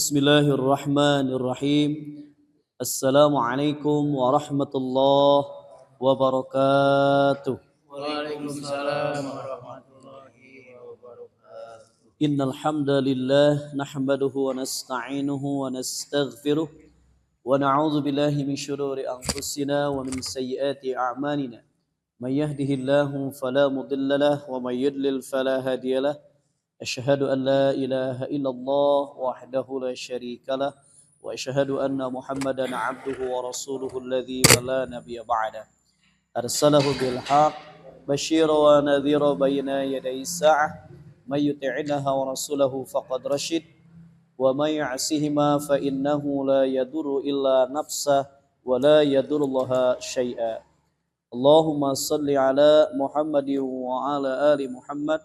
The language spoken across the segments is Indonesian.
Bismillahirrahmanirrahim. Assalamualaikum warahmatullahi wabarakatuh. Waalaikumsalam warahmatullahi wabarakatuh. Innal hamdalillah nahmaduhu wa nasta'inuhu wa nastaghfiruh wa na'udzu billahi min shururi anfusina wa min sayyiati a'malina. May yahdihillahu fala mudilla lahu wa may yudlil fala hadiyalah. أشهد أن لا إله إلا الله وحده لا شريك له وأشهد أن محمدا عبده ورسوله الذي لا نبي بعده أرسله بالحق بشيرا ونذيرا بين يدي الساعة من يطع الله ورسوله فقد رشد ومن يعصهما فإنه لا يضر إلا نفسه ولا يضر الله شيئا اللهم صل على محمد وعلى آل محمد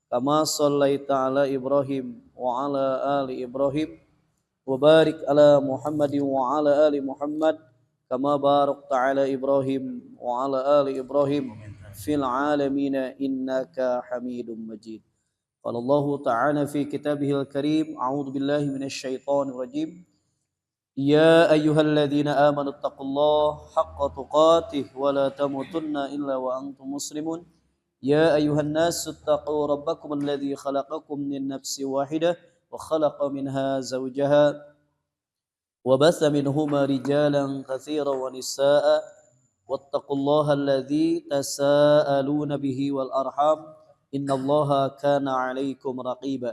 kama shallaita ala Ibrahim wa ala ali Ibrahim wa barik ala Muhammadin wa ala ali Muhammad kama barakta ala Ibrahim wa ala ali Ibrahim fil alamin innaka Hamidum Majid. Qala Allah ta'ala fi kitabihil karim a'udzu billahi minasy syaithanir rajim. Ya ayyuhalladzina amanu taqullaha haqqa tuqatih wa la tamutunna illa wa antum muslimun. يا أيها الناس اتقوا ربكم الذي خلقكم من نفس واحدة وخلق منها زوجها وبث منهما رجالا كثيرا ونساء واتقوا الله الذي تساءلون به والأرحام إن الله كان عليكم رقيبا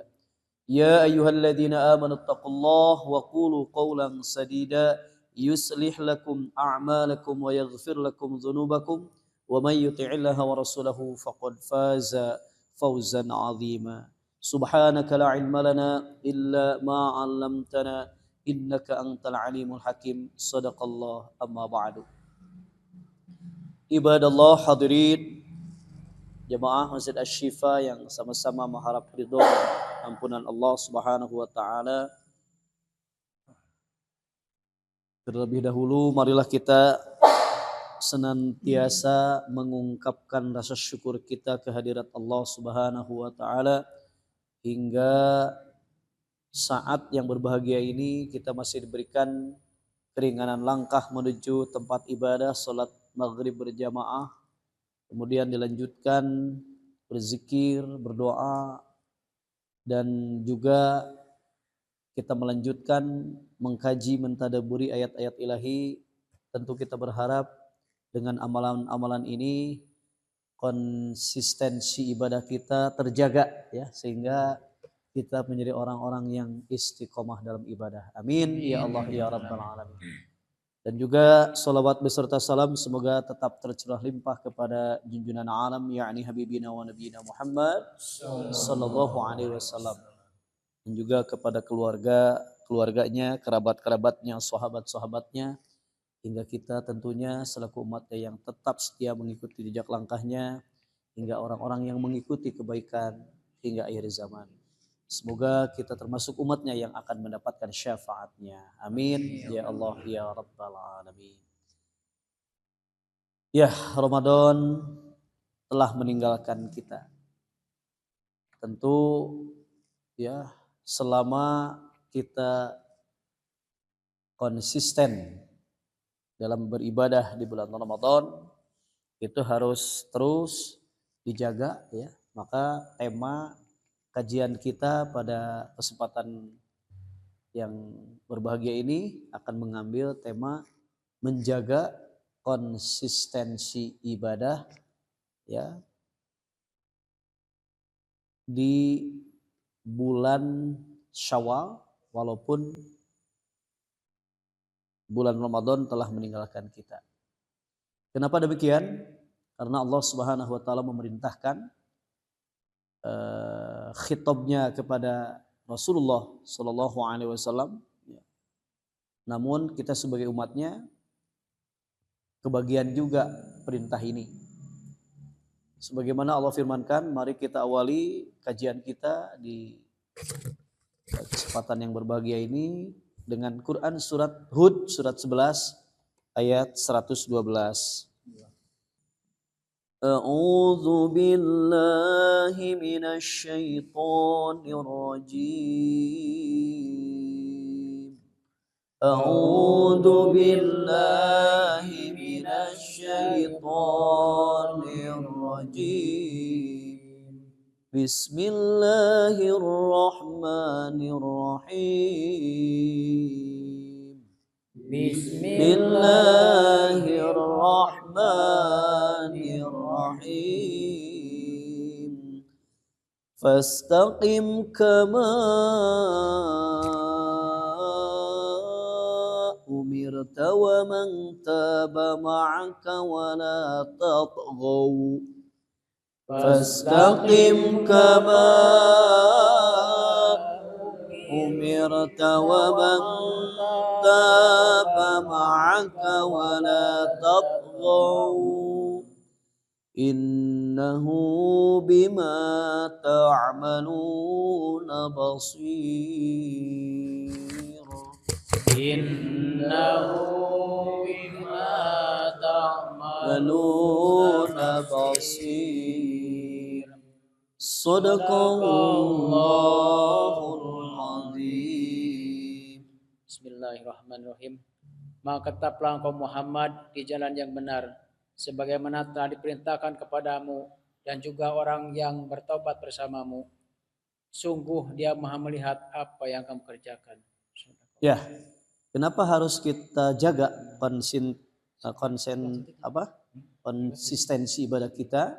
يا أيها الذين آمنوا اتقوا الله وقولوا قولا سديدا يصلح لكم أعمالكم ويغفر لكم ذنوبكم ومن يطع الله ورسوله فقد فاز فوزا عظيما سبحانك لا علم لنا إلا ما علمتنا إنك أنت العليم الحكيم صدق الله أما بعد Ibadallah hadirin jemaah Masjid Asy-Syifa yang sama-sama mengharap ridho dan ampunan Allah Subhanahu wa taala. Terlebih dahulu marilah kita senantiasa mengungkapkan rasa syukur kita kehadirat Allah Subhanahu wa taala hingga saat yang berbahagia ini kita masih diberikan keringanan langkah menuju tempat ibadah salat maghrib berjamaah, kemudian dilanjutkan berzikir, berdoa, dan juga kita melanjutkan mengkaji mentadaburi ayat-ayat ilahi. Tentu kita berharap dengan amalan-amalan ini konsistensi ibadah kita terjaga ya, sehingga kita menjadi orang-orang yang istiqomah dalam ibadah. Amin ya Allah ya Rabbal Alamin. Dan juga salawat beserta salam semoga tetap tercurah limpah kepada junjungan alam yakni habibina wa nabiyina Muhammad sallallahu alaihi wasallam, dan juga kepada keluarganya, kerabat-kerabatnya, sahabat-sahabatnya, hingga kita tentunya selaku umatnya yang tetap setia mengikuti jejak langkahnya, hingga orang-orang yang mengikuti kebaikan hingga akhir zaman. Semoga kita termasuk umatnya yang akan mendapatkan syafaatnya. Amin ya Allah ya Rabbal Alamin. Ya, Ramadan telah meninggalkan kita. Tentu ya, selama kita konsisten dalam beribadah di bulan Ramadan itu harus terus dijaga ya. Maka tema kajian kita pada kesempatan yang berbahagia ini akan mengambil tema menjaga konsistensi ibadah ya di bulan Syawal walaupun bulan Ramadan telah meninggalkan kita. Kenapa demikian? Karena Allah Subhanahu wa taala memerintahkan khitabnya kepada Rasulullah sallallahu alaihi wasallam. Namun kita sebagai umatnya kebagian juga perintah ini. Sebagaimana Allah firmankan, mari kita awali kajian kita di kesempatan yang berbahagia ini dengan Quran surat Hud surat 11 ayat 112. A'udzu billahi minasy syaithanir rajim. A'udzu billahi minasy syaithanir rajim. Bismillahirrahmanirrahim. Bismillahirrahmanirrahim. Fastaqim kama umirta wa man taba ma'aka wa la tatghaw. Fastaqim kama umirta wa man taba ma'aka wa la tatghaw. Innahu bima ta'maluna basir. Innahu bima Ta'maluna basir. Sadaqallahul azim. Bismillahirrahmanirrahim. Maka tetaplah engkau Muhammad di jalan yang benar, sebagaimana telah diperintahkan kepadamu dan juga orang yang bertobat bersamamu. Sungguh Dia Maha melihat apa yang kamu kerjakan. Ya, kenapa harus kita jaga konsistensi ibadah kita?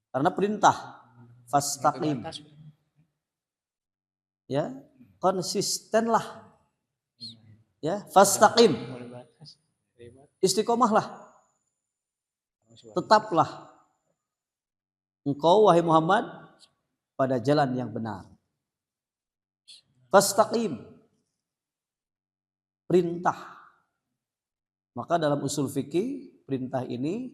Karena perintah fastaqim. Ya, konsistenlah. Ya, fastaqim. Istiqomahlah. Tetaplah engkau wahai Muhammad pada jalan yang benar. Fastaqim. Perintah. Maka dalam usul fikih perintah ini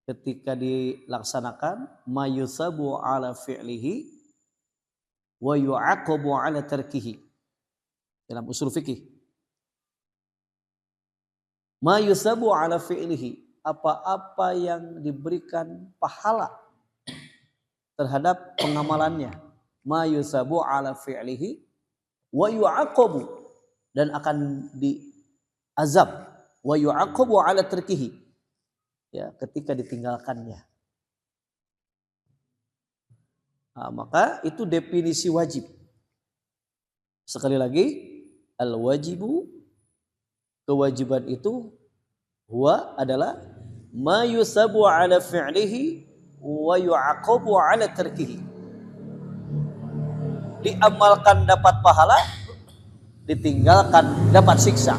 ketika dilaksanakan mayusabu ala fi'lihi wa yu'aqabu ala tarkihi. Dalam usul fikih mayusabu ala fi'lihi, apa-apa yang diberikan pahala terhadap pengamalannya, mayusabu ala fi'lihi wa yu'aqabu, dan akan diazab, wa yu'aqabu ala tarkihi, ya, ketika ditinggalkannya. Nah, maka itu definisi wajib. Sekali lagi, al-wajibu, kewajiban itu huwa adalah ma yusabu ala fi'lihi wa yu'aqabu ala tarkihi. Diamalkan dapat pahala, ditinggalkan dapat siksa.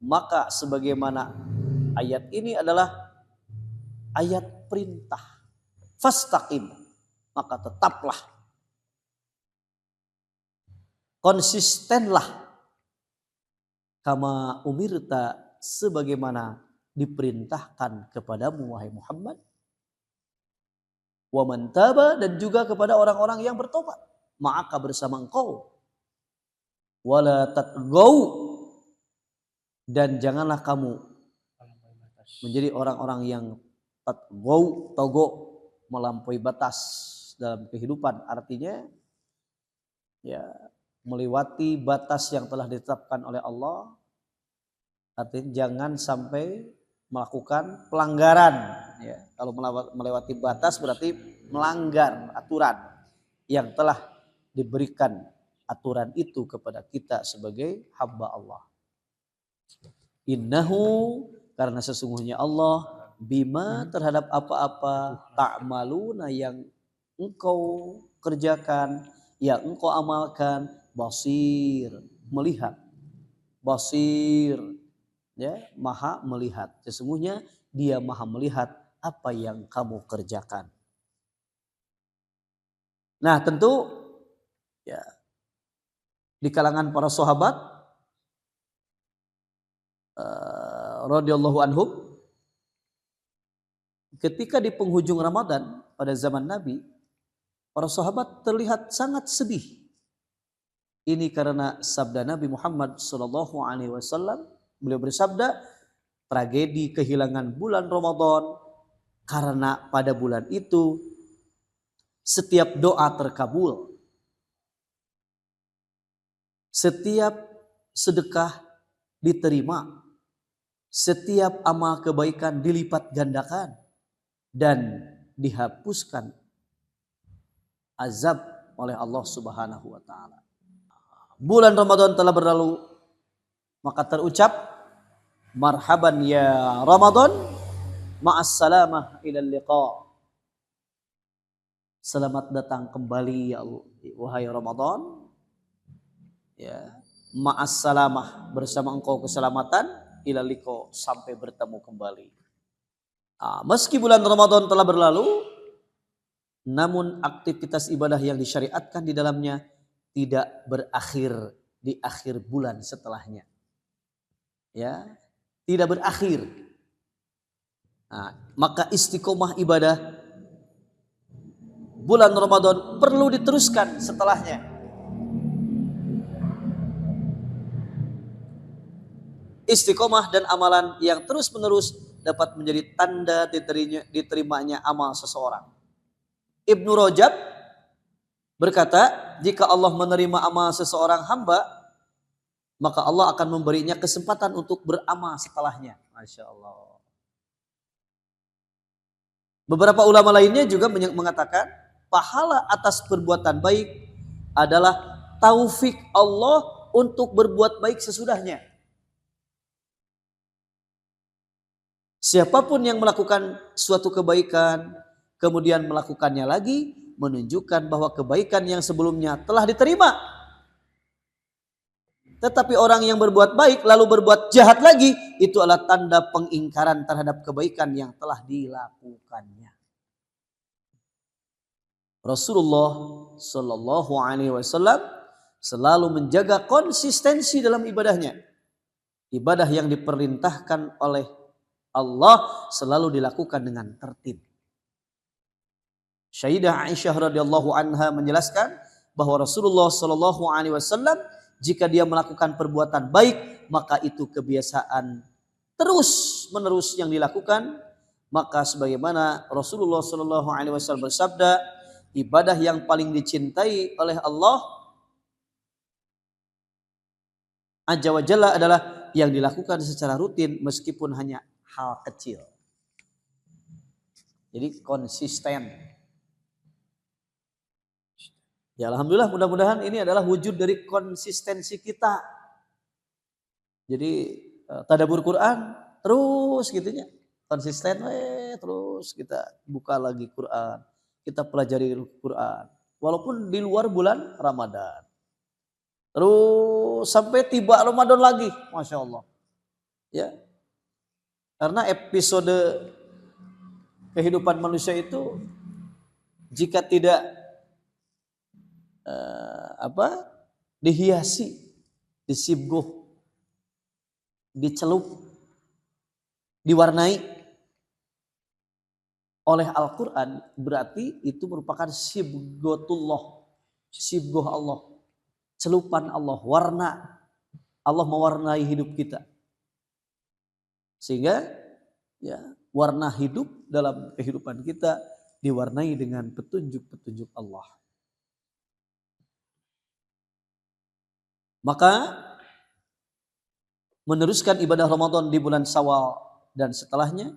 Maka sebagaimana ayat ini adalah ayat perintah, fastaqim, maka tetaplah, konsistenlah, kama umirta, sebagaimana diperintahkan kepadamu wahai Muhammad, wa man taba, dan juga kepada orang-orang yang bertobat ma'aka, bersama engkau, wala tatghaw, dan janganlah kamu menjadi orang-orang yang tatghaw, togo, melampaui batas dalam kehidupan. Artinya ya melewati batas yang telah ditetapkan oleh Allah. Artinya jangan sampai melakukan pelanggaran. Ya, kalau melewati batas berarti melanggar aturan yang telah diberikan aturan itu kepada kita sebagai hamba Allah. Innahu, karena sesungguhnya Allah, bima, terhadap apa-apa, ta'maluna, yang engkau kerjakan, yang engkau amalkan, basir, melihat. Basir, ya, maha melihat. Sesungguhnya Dia maha melihat apa yang kamu kerjakan. Nah, tentu ya di kalangan para sahabat radhiyallahu anhum, ketika di penghujung Ramadan pada zaman Nabi, para sahabat terlihat sangat sedih. Ini karena sabda Nabi Muhammad SAW. Beliau bersabda, tragedi kehilangan bulan Ramadan, karena pada bulan itu setiap doa terkabul. Setiap sedekah diterima, setiap amal kebaikan dilipat gandakan dan dihapuskan azab oleh Allah Subhanahu wa taala. Bulan Ramadan telah berlalu, maka terucap marhaban ya Ramadan ma'as salamah ilal liqa. Selamat datang kembali ya Allah, wahai Ramadan. Ya, ma'as salamah, bersama engkau keselamatan, ilal liqa, sampai bertemu kembali. Meski bulan Ramadan telah berlalu, namun aktivitas ibadah yang disyariatkan di dalamnya tidak berakhir di akhir bulan setelahnya. Ya, tidak berakhir. Maka istiqomah ibadah bulan Ramadan perlu diteruskan setelahnya. Istiqomah dan amalan yang terus-menerus dapat menjadi tanda diterimanya amal seseorang. Ibnu Rajab berkata, jika Allah menerima amal seseorang hamba, maka Allah akan memberinya kesempatan untuk beramal setelahnya. Masya Allah. Beberapa ulama lainnya juga mengatakan, pahala atas perbuatan baik adalah taufik Allah untuk berbuat baik sesudahnya. Siapapun yang melakukan suatu kebaikan, kemudian melakukannya lagi, menunjukkan bahwa kebaikan yang sebelumnya telah diterima. Tetapi orang yang berbuat baik lalu berbuat jahat lagi, itu adalah tanda pengingkaran terhadap kebaikan yang telah dilakukannya. Rasulullah Shallallahu Alaihi Wasallam selalu menjaga konsistensi dalam ibadahnya. Ibadah yang diperintahkan oleh Allah selalu dilakukan dengan tertib. Sayyidah Aisyah radhiyallahu anha menjelaskan bahwa Rasulullah Shallallahu Alaihi Wasallam jika dia melakukan perbuatan baik, maka itu kebiasaan terus menerus yang dilakukan. Maka sebagaimana Rasulullah Shallallahu Alaihi Wasallam bersabda, ibadah yang paling dicintai oleh Allah Azza wa Jalla adalah yang dilakukan secara rutin meskipun hanya hal kecil. Jadi konsisten. Ya alhamdulillah, mudah-mudahan ini adalah wujud dari konsistensi kita. Jadi tadabbur Quran terus gitunya. Konsisten terus kita buka lagi Quran. Kita pelajari Quran. Walaupun di luar bulan Ramadan. Terus sampai tiba Ramadan lagi. Masya Allah. Ya. Karena episode kehidupan manusia itu jika tidak dihiasi, disibguh, dicelup, diwarnai oleh Al-Quran, berarti itu merupakan sibghatullah, sibguh Allah, celupan Allah, warna Allah mewarnai hidup kita. Sehingga ya, warna hidup dalam kehidupan kita diwarnai dengan petunjuk-petunjuk Allah. Maka meneruskan ibadah Ramadan di bulan Syawal dan setelahnya,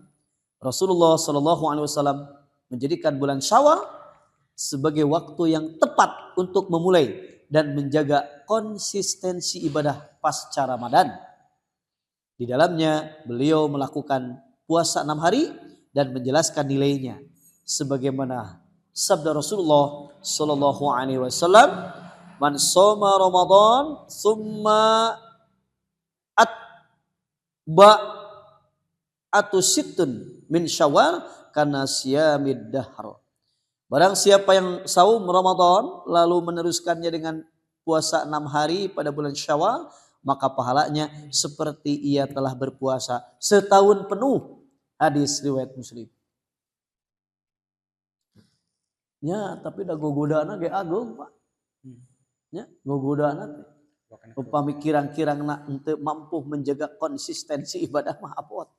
Rasulullah Shallallahu Alaihi Wasallam menjadikan bulan Syawal sebagai waktu yang tepat untuk memulai dan menjaga konsistensi ibadah pasca Ramadan. Di dalamnya beliau melakukan puasa 6 hari dan menjelaskan nilainya, sebagaimana sabda Rasulullah Shallallahu Alaihi Wasallam, man shoma Ramadan summa atba'atu sittun min Syawal kana siyamid dahr. Barang siapa yang saum Ramadan lalu meneruskannya dengan puasa 6 hari pada bulan Syawal, maka pahalanya seperti ia telah berpuasa setahun penuh. Hadis riwayat Muslim. Ya, tapi dah gogodana ge agung, Pak. Ya, gogodana teh. Upami kirang-kirang nak henteu mampu menjaga konsistensi ibadah mah apot.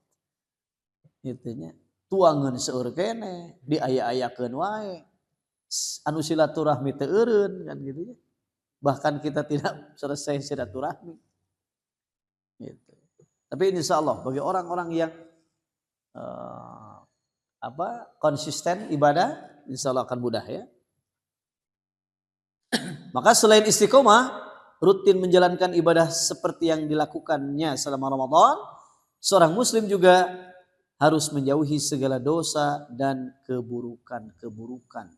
Kitu nya. Tuangeun seueur keneh, diaya-ayakeun wae. Anu silaturahmi teu eureun kan kitu nya. bahkan kita tidak selesai silaturahmi. Gitu. Tapi insya Allah bagi orang-orang yang konsisten ibadah, insya Allah akan mudah ya. Maka selain istiqomah, rutin menjalankan ibadah seperti yang dilakukannya selama Ramadan, seorang muslim juga harus menjauhi segala dosa dan keburukan-keburukan.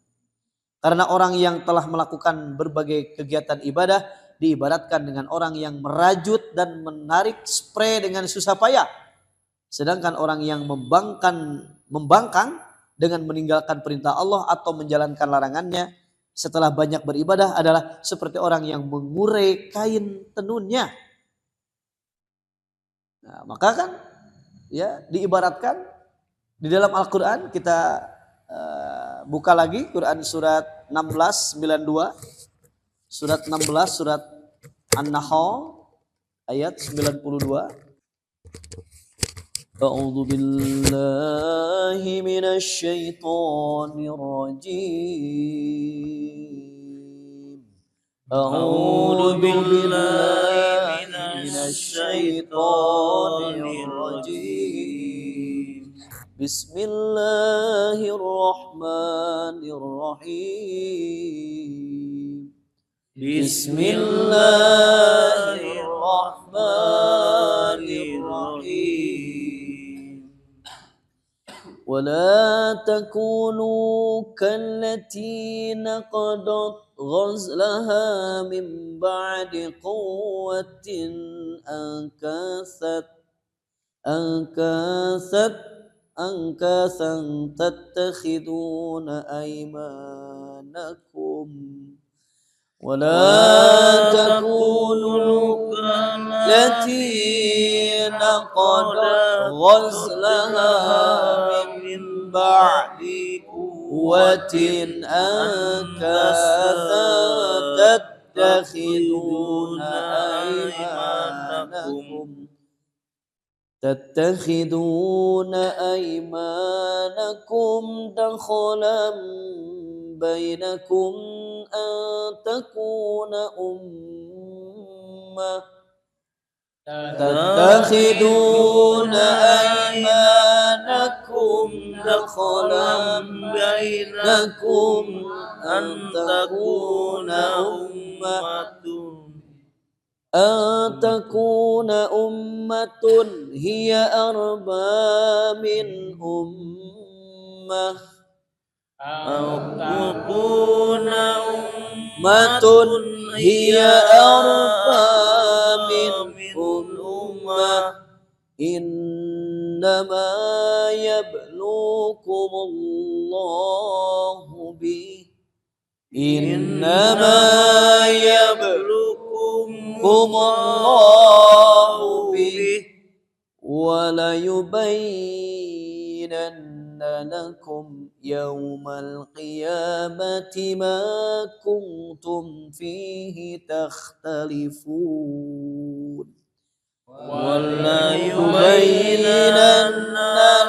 Karena orang yang telah melakukan berbagai kegiatan ibadah diibaratkan dengan orang yang merajut dan menarik spray dengan susah payah. Sedangkan orang yang membangkang dengan meninggalkan perintah Allah atau menjalankan larangannya setelah banyak beribadah adalah seperti orang yang mengurai kain tenunnya. Nah, maka kan ya diibaratkan di dalam Al-Quran, kita buka lagi Quran surat 16:92, surat 16 surat An-Nahl ayat 92. A'udzu billahi minasy syaithanir rajim. A'udzu billahi minasy syaithanir rajim. Bismillahirrahmanirrahim. Bismillahirrahmanirrahim. ولا تكونوا كالتي نقضت غزلها من بعد قوة أنكاثا تتخذون أيمانكم ولا تكونوا كالتي نقضت غزلها من بعد قوة أنكاثا تتخذون أيمانكم دخلا بينكم أن تكون تتخذون أيمانكم دخلا بينكم أن تكون أمة هي أربى من أمة أو تكون أمة هي أربى من أمة إنما يبلوكم الله به إنما يبلوكم الله به وليبينن لكم يوم القيامة ما كنتم فيه تختلفون وليبينن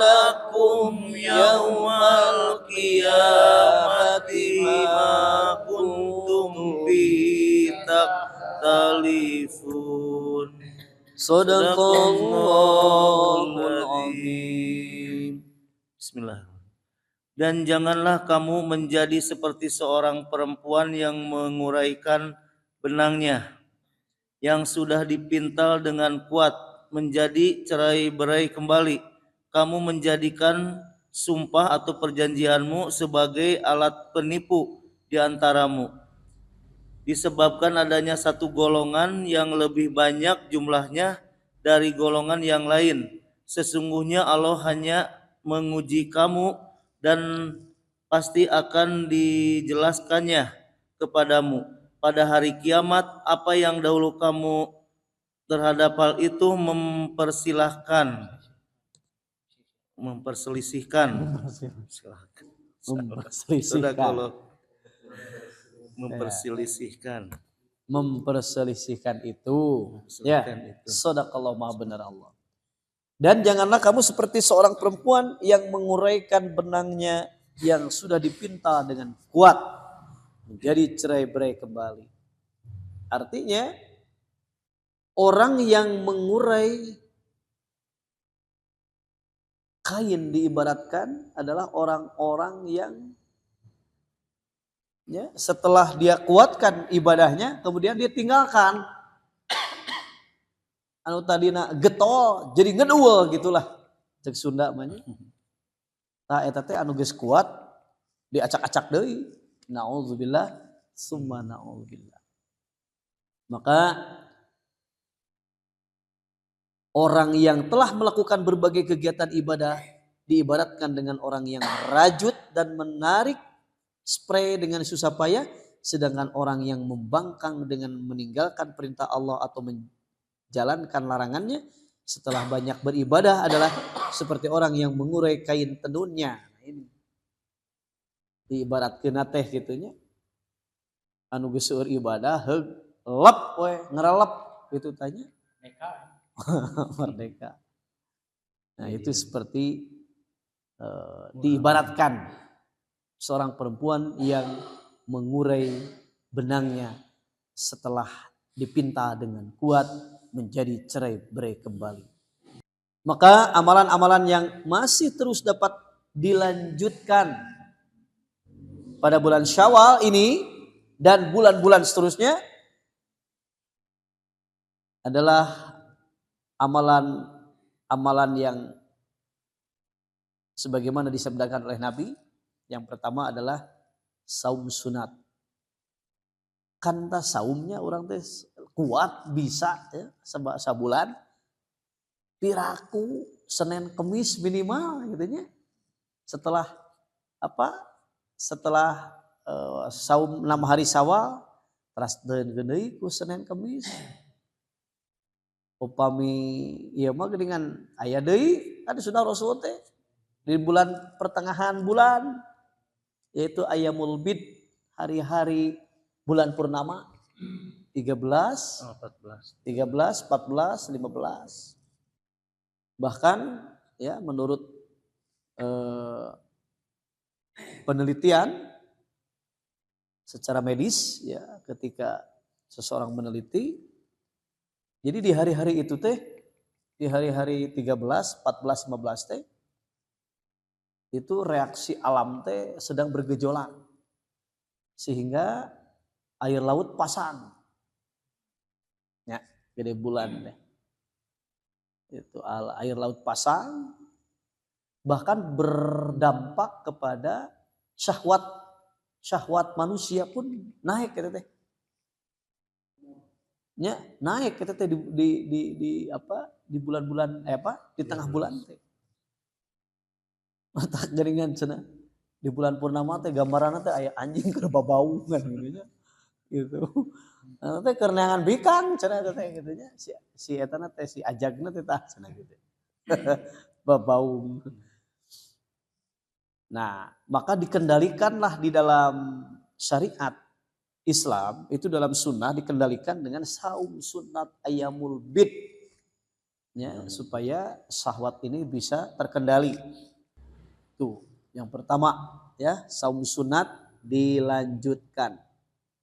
لكم يوم القيامة ما كنتم فيه تختلفون Sadaqallahul azim. Bismillah. Dan janganlah kamu menjadi seperti seorang perempuan yang menguraikan benangnya yang sudah dipintal dengan kuat menjadi cerai-berai kembali. Kamu menjadikan sumpah atau perjanjianmu sebagai alat penipu di antaramu. Disebabkan adanya satu golongan yang lebih banyak jumlahnya dari golongan yang lain. Sesungguhnya Allah hanya menguji kamu dan pasti akan dijelaskannya kepadamu pada hari kiamat. Apa yang dahulu kamu terhadap hal itu memperselisihkan. Memperselisihkan itu. Ya, sadaqallahu maha benar Allah. Dan janganlah kamu seperti seorang perempuan yang menguraikan benangnya yang sudah dipintal dengan kuat menjadi cerai-berai kembali. Artinya orang yang mengurai kain diibaratkan adalah orang-orang yang ya, setelah dia kuatkan ibadahnya kemudian dia tinggalkan anu tadina getol jadi ngedul gitulah cek Sunda mah nya. Tah eta teh anu geus kuat diacak-acak deui. Nauzubillah summa nauzubillah. Maka orang yang telah melakukan berbagai kegiatan ibadah diibaratkan dengan orang yang merajut dan menarik spray dengan susah payah, sedangkan orang yang membangkang dengan meninggalkan perintah Allah atau menjalankan larangannya setelah banyak beribadah adalah seperti orang yang mengurai kain tenunnya. Nah, ini diibaratkeun teh gitunya. Anu geus seueur ibadah heug lep we ngarelep gitu tanya. Merdeka. Nah, itu seperti diibaratkan seorang perempuan yang mengurai benangnya setelah dipinta dengan kuat menjadi cerai-berai kembali. Maka amalan-amalan yang masih terus dapat dilanjutkan pada bulan Syawal ini dan bulan-bulan seterusnya adalah amalan yang sebagaimana disabdakan oleh Nabi. Yang pertama adalah saum sunat. Kanta saumnya orang teh kuat bisa ya sabulan piraku Senin Kemis minimal gitu nya. Setelah saum 6 hari Syawal teras deui ku Senin Kemis. Upami ieu mah geuningan aya deui kan sunnah Rasul teh di bulan pertengahan bulan yaitu Ayyamul Bid, hari-hari bulan purnama 13, 14, 15. Bahkan ya menurut penelitian secara medis ya ketika seseorang meneliti jadi di hari-hari itu teh di hari-hari 13, 14, 15 teh itu reaksi alam teh sedang bergejolak sehingga air laut pasang ya gede bulan teh itu air laut pasang bahkan berdampak kepada syahwat manusia pun naik gitu teh ya naik gitu teh di bulan-bulan di tengah bulan teh mata jaringan cenah di bulan purnama teh gambaranna teh aya anjing keur babau kan gitu nya gitu. Nah, teh keur neangan bikang cenah teh gitu nya si eta teh si ajagna teh tah cenah gitu. Babau. Nah, maka dikendalikanlah di dalam syariat Islam itu dalam sunnah dikendalikan dengan saum sunat ayyamul bid ya supaya syahwat ini bisa terkendali. Tuh, yang pertama ya, saum sunat dilanjutkan.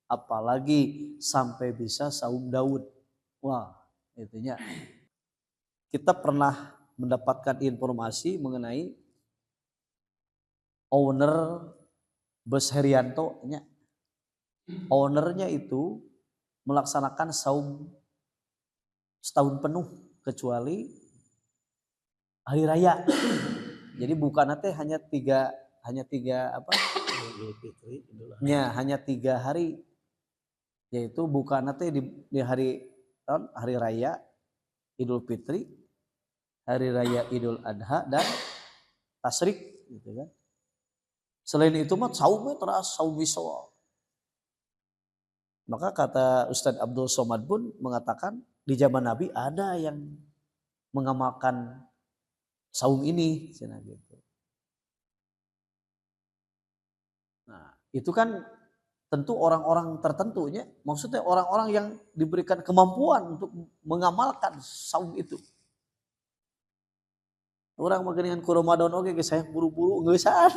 Apalagi sampai bisa saum Daud. Wah, itunya. Kita pernah mendapatkan informasi mengenai owner Bus Herianto nya. Ownernya itu melaksanakan saum setahun penuh kecuali hari raya. Jadi bukan hanya tiga hanya 3 hari, yaitu bukan di hari raya Idul Fitri, hari raya Idul Adha dan Tasyrik gitu kan. Selain itu mah saumnya terus saum wiswa. Maka kata Ustadz Abdul Somad pun mengatakan di zaman Nabi ada yang mengamalkan saum ini, gitu. Nah, itu kan tentu orang-orang tertentunya, maksudnya orang-orang yang diberikan kemampuan untuk mengamalkan saum itu. Orang dengan ku Ramadan oke saya buru-buru ngeusan.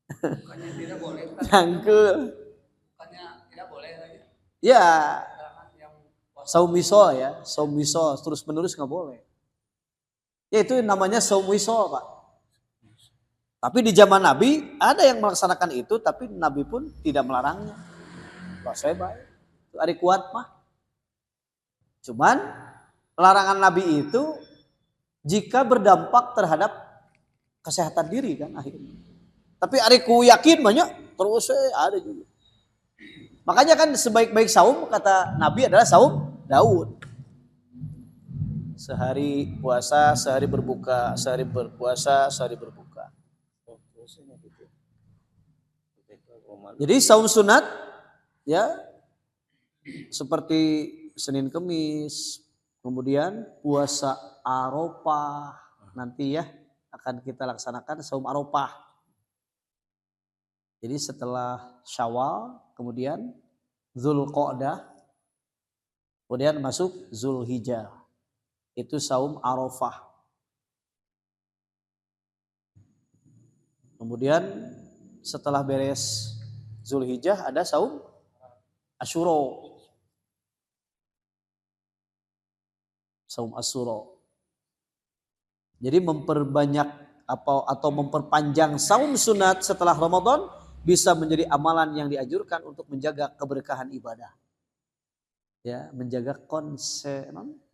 Bukannya tidak boleh. Cangkeul. Bukannya tidak boleh lagi. Ya, saum wisol ya, saum wisol terus menerus nggak boleh. Ya itu namanya saum wisol Pak. Tapi di zaman Nabi ada yang melaksanakan itu, tapi Nabi pun tidak melarangnya. Wah saya baik, itu hari kuat mah. Cuman larangan Nabi itu jika berdampak terhadap kesehatan diri kan akhirnya. Tapi ariku yakin banyak terus ada juga. Makanya kan sebaik-baik saum kata Nabi adalah saum Daud. Sehari puasa, sehari berbuka, sehari berpuasa, sehari berbuka. Jadi saum sunat ya seperti Senin Kemis, kemudian puasa Arafah nanti ya akan kita laksanakan saum Arafah. Jadi setelah Syawal, kemudian Zulqa'dah, kemudian masuk Zulhijjah. Itu saum Arafah. Kemudian setelah beres Zulhijjah ada saum Asyura. Saum Asyura. Jadi memperbanyak atau memperpanjang saum sunat setelah Ramadan bisa menjadi amalan yang dianjurkan untuk menjaga keberkahan ibadah. Ya, menjaga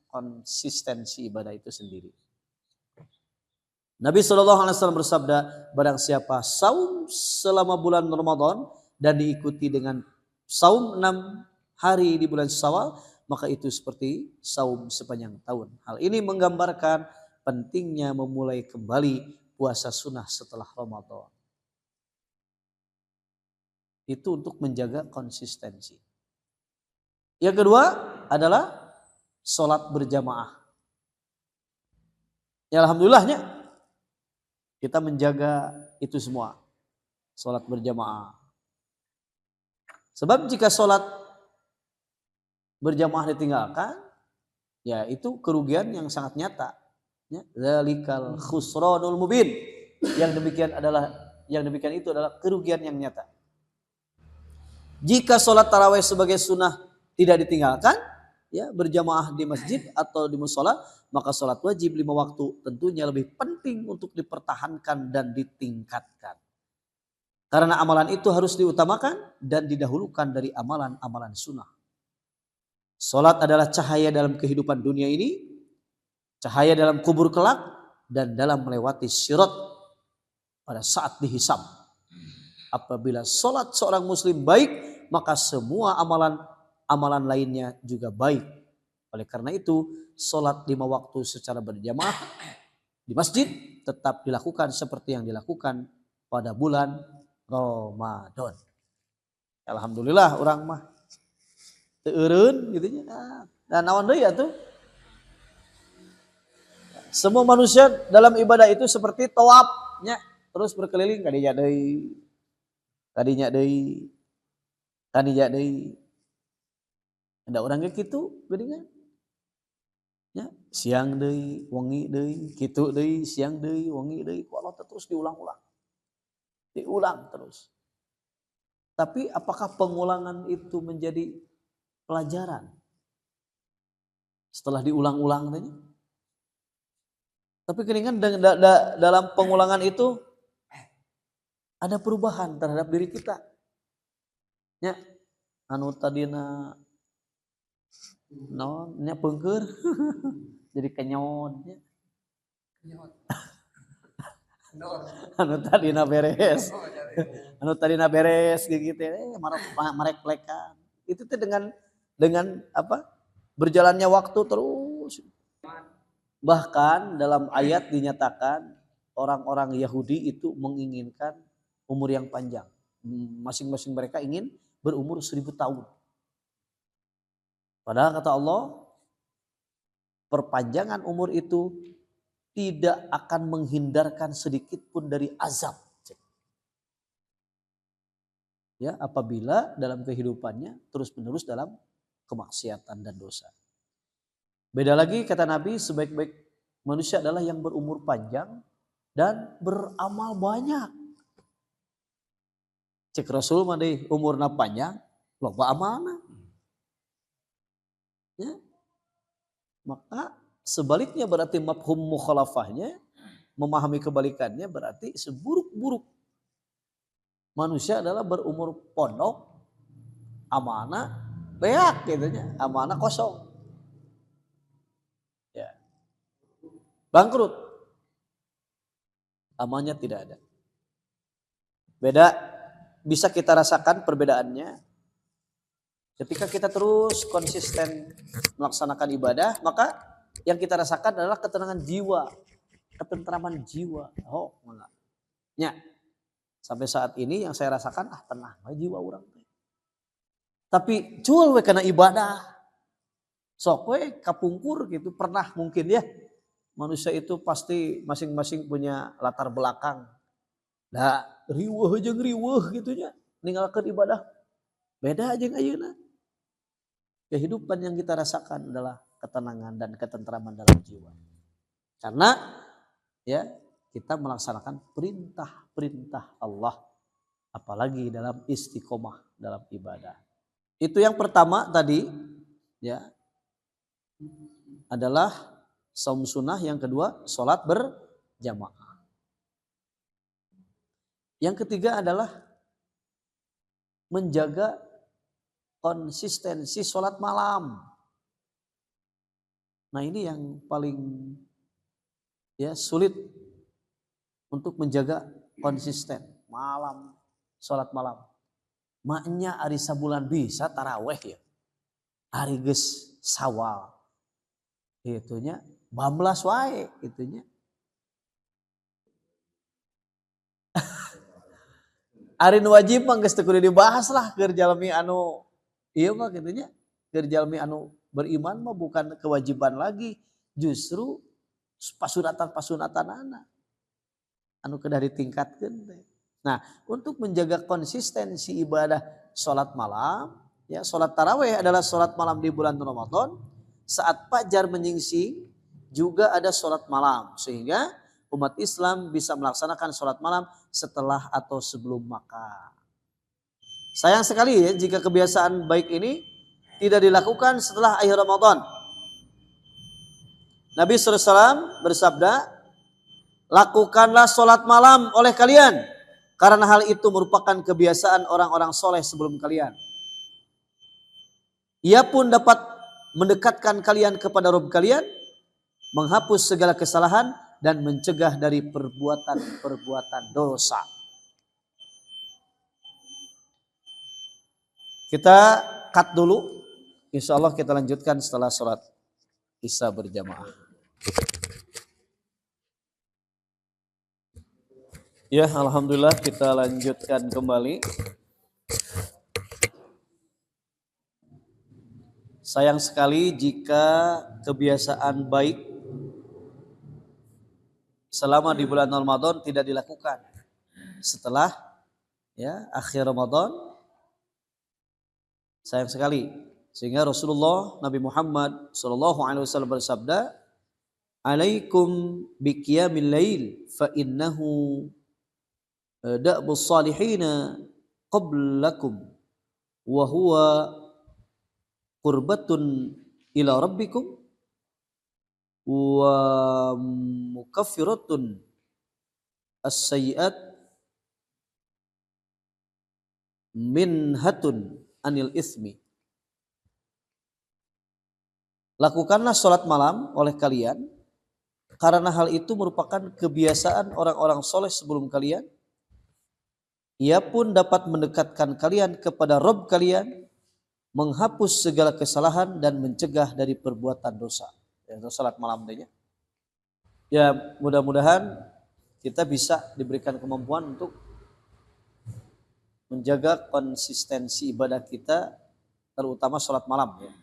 konsistensi ibadah itu sendiri. Nabi SAW bersabda, barang siapa saum selama bulan Ramadan dan diikuti dengan saum 6 hari di bulan Syawal, maka itu seperti saum sepanjang tahun. Hal ini menggambarkan pentingnya memulai kembali puasa sunnah setelah Ramadan. Itu untuk menjaga konsistensi. Yang kedua adalah sholat berjamaah. Ya alhamdulillahnya kita menjaga itu semua. Sholat berjamaah. Sebab jika sholat berjamaah ditinggalkan, ya itu kerugian yang sangat nyata. Ya, zalikal khusranul mubin. Yang demikian itu adalah kerugian yang nyata. Jika sholat tarawih sebagai sunnah tidak ditinggalkan, ya berjamaah di masjid atau di musola, maka sholat wajib 5 waktu tentunya lebih penting untuk dipertahankan dan ditingkatkan. Karena amalan itu harus diutamakan dan didahulukan dari amalan-amalan sunnah. Sholat adalah cahaya dalam kehidupan dunia ini, cahaya dalam kubur kelak, dan dalam melewati sirat pada saat dihisab. Apabila sholat seorang muslim baik, maka semua amalan lainnya juga baik. Oleh karena itu, sholat 5 waktu secara berjamaah di masjid tetap dilakukan seperti yang dilakukan pada bulan Ramadan. Alhamdulillah orang mah teureun gitu nya. Dan naon deui atuh? Semua manusia dalam ibadah itu seperti tawafnya, terus berkeliling kadinya deui. Kadinya deui. Kadinya deui. Ada orangnya gitu, geuningan. Ya, siang deui, wengi deui, kitu deui, siang deui, wengi deui, ku Allah terus diulang-ulang. Diulang terus. Tapi apakah pengulangan itu menjadi pelajaran? Setelah diulang-ulang tadi. Tapi keningan dalam pengulangan itu ada perubahan terhadap diri kita. Ya, anu tadina nya peungkeur jadi kenyot nya. Anu tadina beres. Anu tadina beres gitu marek plekan. Itu tuh dengan apa? Berjalannya waktu terus. Bahkan dalam ayat dinyatakan orang-orang Yahudi itu menginginkan umur yang panjang. Masing-masing mereka ingin berumur 1000 tahun. Padahal kata Allah, perpanjangan umur itu tidak akan menghindarkan sedikit pun dari azab. Ya, apabila dalam kehidupannya terus-menerus dalam kemaksiatan dan dosa. Beda lagi kata Nabi, sebaik-baik manusia adalah yang berumur panjang dan beramal banyak. Cek Rasul mah deui umurna panjang, loba amalna. Ya. Maka sebaliknya berarti mafhum mukhalafahnya, memahami kebalikannya berarti seburuk-buruk manusia adalah berumur pondok, amanah, beak gitu nya, amanah kosong. Ya. Bangkrut. Amannya tidak ada. Beda, bisa kita rasakan perbedaannya ketika kita terus konsisten melaksanakan ibadah, maka yang kita rasakan adalah ketenangan jiwa, ketentraman jiwa. Oh, enggak. Ya. Sampai saat ini yang saya rasakan tenang jiwa orang. Tapi cuel we karena ibadah. Sok we kapungkur gitu, pernah mungkin ya. Manusia itu pasti masing-masing punya latar belakang. Nah, riweuh jeung riweuh gitu nya, ninggalkeun ibadah. Beda jeung ayeuna. Kehidupan yang kita rasakan adalah ketenangan dan ketentraman dalam jiwa. Karena ya kita melaksanakan perintah-perintah Allah, apalagi dalam istiqomah dalam ibadah. Itu yang pertama tadi ya adalah saum sunnah, yang kedua sholat berjamaah. Yang ketiga adalah menjaga konsistensi sholat malam. Nah ini yang paling ya sulit untuk menjaga konsisten malam, sholat malam. Maknya ari sabulan bisa taraweh ya, ari geus sawal, itunya bablas wae itunya. Ari nu wajib mah geus teu kudu dibahas lah, keur jalmi anu ieu mah gitunya, keur jalmi anu beriman mah bukan kewajiban lagi, justru pasunatan-pasunatanana anu kedah ditingkatkeun teh. Nah, untuk menjaga konsistensi ibadah sholat malam, ya sholat taraweh adalah sholat malam di bulan Ramadan. Saat fajar menyingsing juga ada sholat malam, sehingga umat Islam bisa melaksanakan sholat malam setelah atau sebelum makan. Sayang sekali ya jika kebiasaan baik ini tidak dilakukan setelah akhir Ramadan. Nabi SAW bersabda, lakukanlah sholat malam oleh kalian, karena hal itu merupakan kebiasaan orang-orang soleh sebelum kalian. Ia pun dapat mendekatkan kalian kepada Rabb kalian, menghapus segala kesalahan, dan mencegah dari perbuatan-perbuatan dosa. Kita cut dulu. Insya Allah kita lanjutkan setelah sholat Isya berjamaah. Ya, alhamdulillah kita lanjutkan kembali. Sayang sekali jika kebiasaan baik selama di bulan Ramadan tidak dilakukan. Setelah ya akhir Ramadan, sayang sekali. Sehingga Rasulullah Nabi Muhammad SAW bersabda, "Alaikum biqiyamil lail fa innahu da'bus salihina qablakum wa huwa qurbatun ila rabbikum wa mukaffiratun as-sayyi'at minhatun anil ismi." Lakukanlah sholat malam oleh kalian, karena hal itu merupakan kebiasaan orang-orang soleh sebelum kalian. Ia pun dapat mendekatkan kalian kepada Rabb kalian, menghapus segala kesalahan dan mencegah dari perbuatan dosa. Itu salat malam deh. Ya, mudah-mudahan kita bisa diberikan kemampuan untuk menjaga konsistensi ibadah kita, terutama salat malam ya.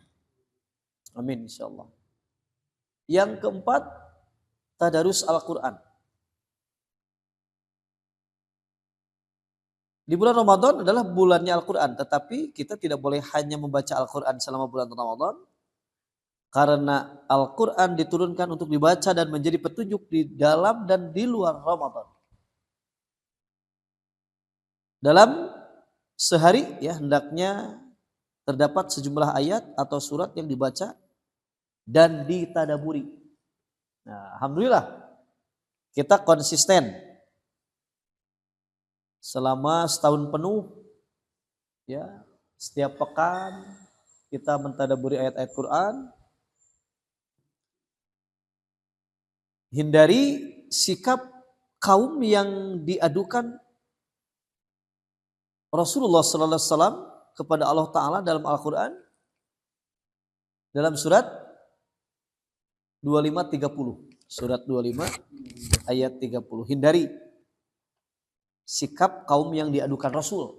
Amin insyaallah. Yang keempat, tadarus Al-Qur'an. Di bulan Ramadan adalah bulannya Al-Qur'an, tetapi kita tidak boleh hanya membaca Al-Qur'an selama bulan Ramadan. Karena Al-Quran diturunkan untuk dibaca dan menjadi petunjuk di dalam dan di luar Ramadan. Dalam sehari ya hendaknya terdapat sejumlah ayat atau surat yang dibaca dan ditadaburi. Nah, alhamdulillah kita konsisten selama setahun penuh, ya, setiap pekan kita mentadaburi ayat-ayat Quran. Hindari sikap kaum yang diadukan Rasulullah sallallahu alaihi wasallam kepada Allah Ta'ala dalam Al-Quran, dalam surat 25:30. Surat 25 ayat 30. Hindari sikap kaum yang diadukan Rasul,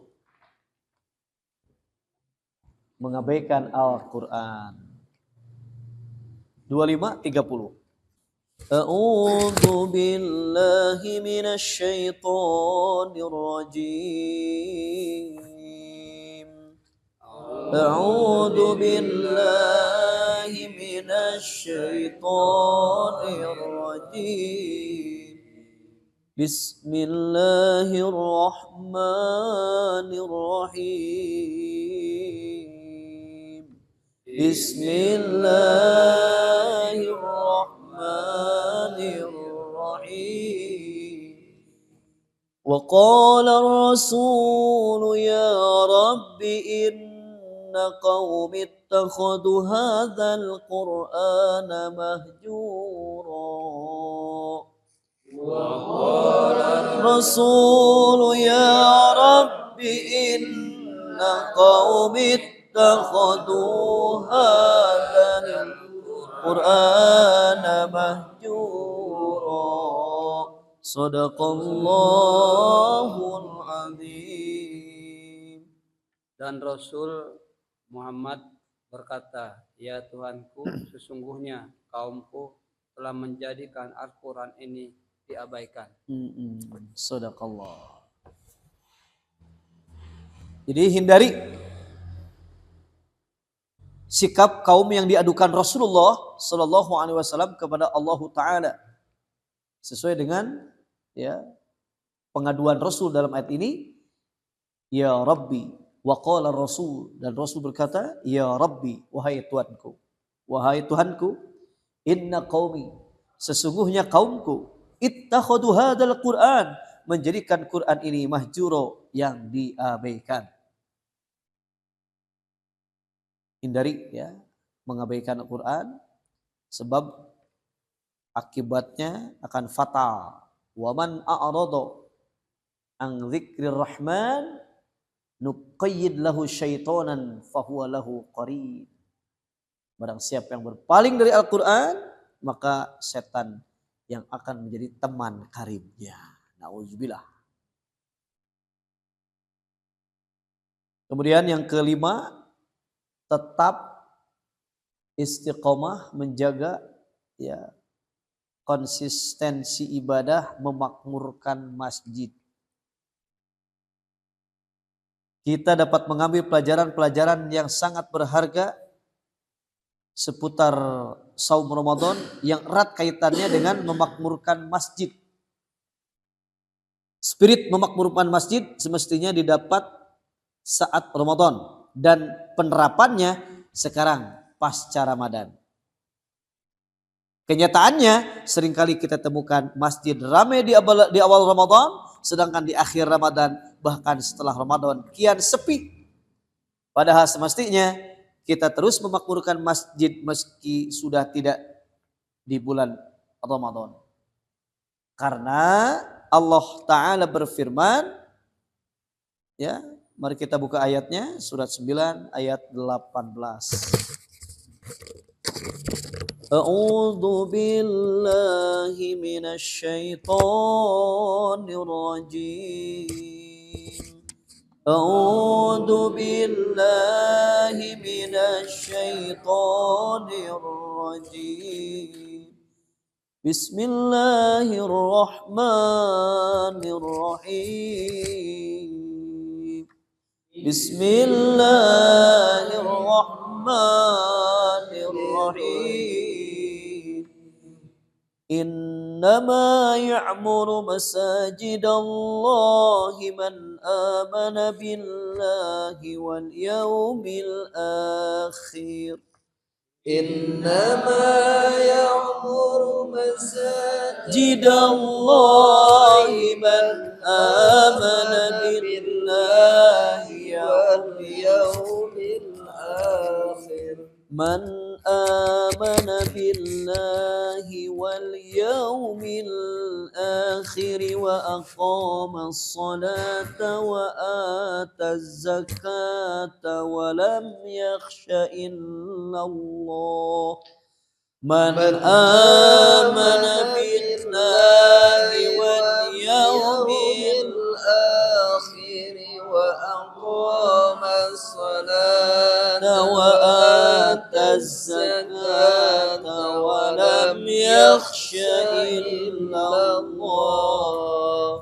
mengabaikan Al-Quran. 25:30. A'udzu billahi minasy syaithanir rajim. A'udzu billahi minasy syaithanir rajim. Bismillahirrahmanirrahim. Bismillahirrahmanirrahim. Wa qala ar-rasul ya rabbi inna qaumi ittakhadhu hadzal qur'ana mahjura. Wa qala ar-rasul ya rabbi inna qaumi ittakhadhu hadzal qur'ana mahjura. Shadaqallahul azim. Dan Rasul Muhammad berkata, ya Tuhanku, sesungguhnya kaumku telah menjadikan Al-Quran ini diabaikan. Shadaqallah. Jadi hindari sikap kaum yang diadukan Rasulullah Sallallahu Alaihi Wasallam kepada Allah Taala, sesuai dengan, ya, pengaduan Rasul dalam ayat ini. Ya Rabbi, wa qala Rasul, dan Rasul berkata, ya Rabbi, wahai Tuhanku, wahai Tuhanku, inna qaumi, sesungguhnya kaumku, ittakhadhu hadzal Qur'an, menjadikan Quran ini mahjuro, yang diabaikan. Hindari, ya, mengabaikan Al-Quran, sebab akibatnya akan fatal. Wa man a'rada an dzikrir rahman nuqayyid lahu syaitonan fahuwa lahu qarin. Barang siapa yang berpaling dari Al-Quran, maka setan yang akan menjadi teman karibnya. Nauzubillah. Kemudian yang kelima, tetap istiqomah menjaga, ya, konsistensi ibadah, memakmurkan masjid. Kita dapat mengambil pelajaran-pelajaran yang sangat berharga seputar saum Ramadan yang erat kaitannya dengan memakmurkan masjid. Spirit memakmurkan masjid semestinya didapat saat Ramadan, dan penerapannya sekarang pasca Ramadan. Kenyataannya seringkali kita temukan masjid ramai di awal Ramadan, sedangkan di akhir Ramadan bahkan setelah Ramadan kian sepi. Padahal semestinya kita terus memakmurkan masjid meski sudah tidak di bulan Ramadan. Karena Allah Ta'ala berfirman, ya, mari kita buka ayatnya, surat 9 ayat 18. A'udzu billahi minasy syaithanir rajim. A'udzu billahi minasy syaithanir rajim. Bismillahirrahmanirrahim. Bismillahirrahmanirrahim. Innama ya'muru masajidallahi man amana billahi wal yawmil akhir إنما يعمر مساجد الله من آمن بالله واليوم الآخر من آمن بالله واليوم الآخر وأقام الصلاة وآتى الزكاة ولم يخش إلا الله من آمن بالله واليوم الآخر وأقام الصلاة وآتى الزكاة ولم يخش إلا الله